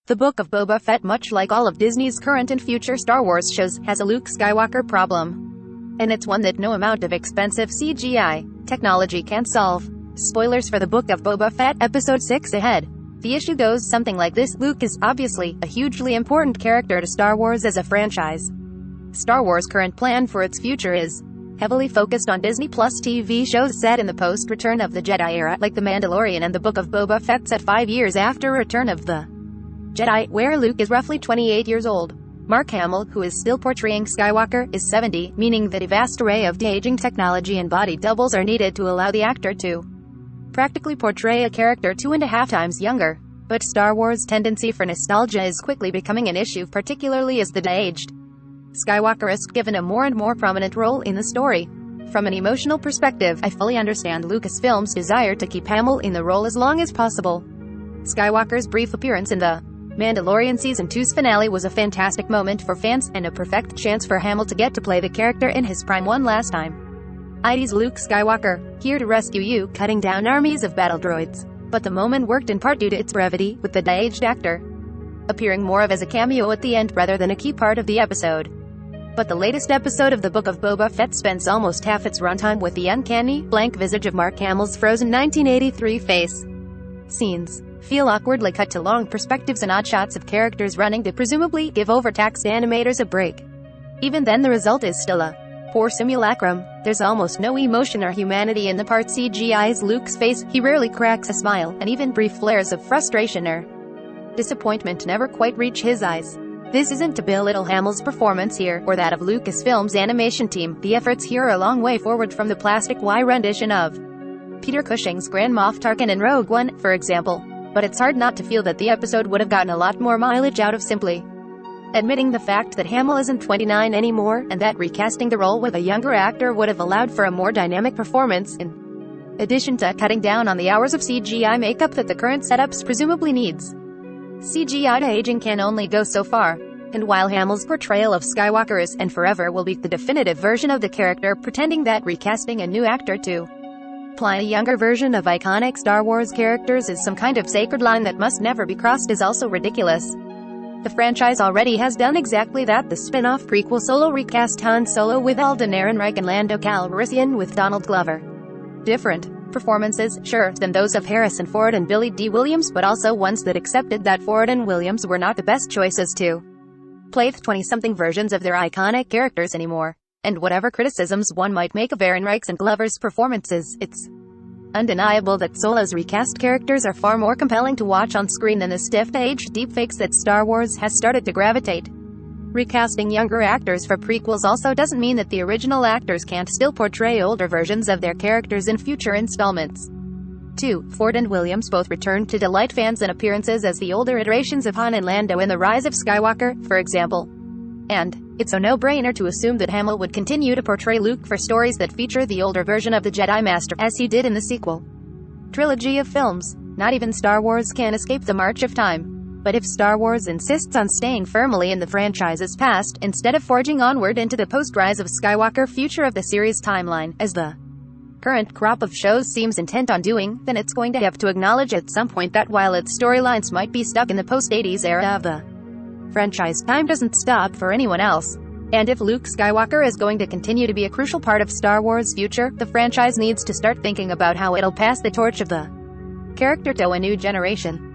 The Book of Boba Fett, much like all of Disney's current and future Star Wars shows, has a Luke Skywalker problem. And it's one that no amount of expensive CGI technology can solve. Spoilers for The Book of Boba Fett, Episode 6 ahead. The issue goes something like this: Luke is, obviously, a hugely important character to Star Wars as a franchise. Star Wars' current plan for its future is heavily focused on Disney Plus TV shows set in the post-Return of the Jedi era, like The Mandalorian and The Book of Boba Fett set 5 years after Return of the Jedi, where Luke is roughly 28 years old. Mark Hamill, who is still portraying Skywalker, is 70, meaning that a vast array of de-aging technology and body doubles are needed to allow the actor to practically portray a character 2.5 times younger. But Star Wars' tendency for nostalgia is quickly becoming an issue, particularly as the de-aged Skywalker is given a more and more prominent role in the story. From an emotional perspective, I fully understand Lucasfilm's desire to keep Hamill in the role as long as possible. Skywalker's brief appearance in the Mandalorian Season 2's finale was a fantastic moment for fans, and a perfect chance for Hamill to get to play the character in his prime one last time. ID's Luke Skywalker, here to rescue you, cutting down armies of battle droids. But the moment worked in part due to its brevity, with the de-aged actor appearing more of as a cameo at the end rather than a key part of the episode. But the latest episode of The Book of Boba Fett spends almost half its runtime with the uncanny, blank visage of Mark Hamill's frozen 1983 face. Scenes feel awkwardly cut to long perspectives and odd shots of characters running to presumably give overtaxed animators a break. Even then, the result is still a poor simulacrum. There's almost no emotion or humanity in the part CGI's Luke's face. He rarely cracks a smile, and even brief flares of frustration or disappointment never quite reach his eyes. This isn't to belittle Hamill's performance here, or that of Lucasfilm's animation team. The efforts here are a long way forward from the plastic Y rendition of Peter Cushing's Grand Moff Tarkin in Rogue One, for example. But it's hard not to feel that the episode would have gotten a lot more mileage out of simply admitting the fact that Hamill isn't 29 anymore, and that recasting the role with a younger actor would have allowed for a more dynamic performance, in addition to cutting down on the hours of CGI makeup that the current setups presumably needs. CGI de-aging can only go so far. And while Hamill's portrayal of Skywalker is, and forever will be, the definitive version of the character, pretending that recasting a new actor to apply a younger version of iconic Star Wars characters is some kind of sacred line that must never be crossed is also ridiculous. The franchise already has done exactly that. The spin-off prequel Solo recast Han Solo with Alden Ehrenreich and Lando Calrissian with Donald Glover. Different performances, sure, than those of Harrison Ford and Billy D. Williams, but also ones that accepted that Ford and Williams were not the best choices to play the 20-something versions of their iconic characters anymore. And whatever criticisms one might make of Ehrenreich's and Glover's performances, it's undeniable that Solo's recast characters are far more compelling to watch on screen than the stiff-aged deepfakes that Star Wars has started to gravitate. Recasting younger actors for prequels also doesn't mean that the original actors can't still portray older versions of their characters in future installments. 2. Ford and Williams both returned to delight fans in appearances as the older iterations of Han and Lando in The Rise of Skywalker, for example. And it's a no-brainer to assume that Hamill would continue to portray Luke for stories that feature the older version of the Jedi Master, as he did in the sequel trilogy of films. Not even Star Wars can escape the march of time. But if Star Wars insists on staying firmly in the franchise's past, instead of forging onward into the post-Rise of Skywalker future of the series timeline, as the current crop of shows seems intent on doing, then it's going to have to acknowledge at some point that while its storylines might be stuck in the post-80s era of the franchise, time doesn't stop for anyone else. And if Luke Skywalker is going to continue to be a crucial part of Star Wars' future, the franchise needs to start thinking about how it'll pass the torch of the character to a new generation.